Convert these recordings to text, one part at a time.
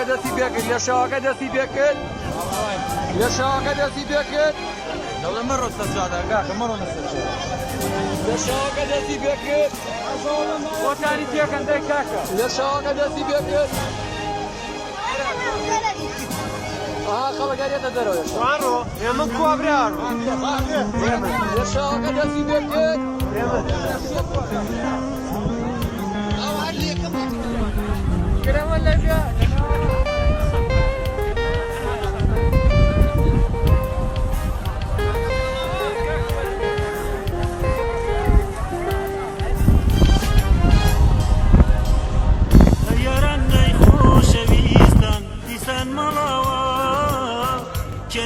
دەستی پێکرد لە شەواکە دەستی پێکرد لە شەواکە دەستی پێکرد دەڵێ مەڕۆ سەجادە کاکە مەڕۆ نەسەجادە لە شەواکە دەستی پێکرد خۆتانی پێکەن دەی کاکە لە شەواکە دەستی پێکرد خەڵەکارێتە دەرەوە وانڕۆ ئێمە کوابرار لە شەواکە دەستی پێکرد کرەوە لەبیا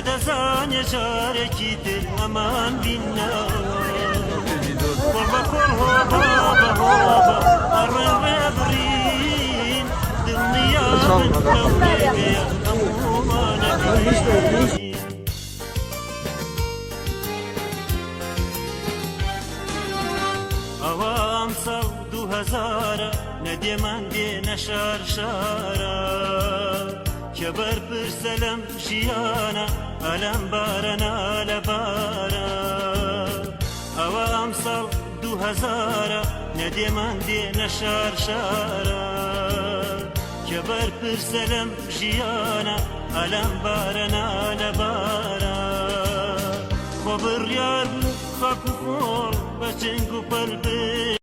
دەزانێ جارێکی تر ئەمان بینەوە بەخۆڵ هۆبە ئەڕێ بڕین دڵنیابن لەوێ هەمومانەکەین ئەوە ئەم ساڵ 2000 نەدێمان دێنە شار شارە کەبەر پرسە لەم ژیانە ئەلەم بارەنا لە بارە ئەوە ئەم ساڵ 2000 نەدێمان دێنە شار شارە کەبەر پرسە لەم ژیانە ئەلەم بارەنا لە بارە خۆ بڕیار بوو خەک و خۆڵ بە چنگ و پەلبێ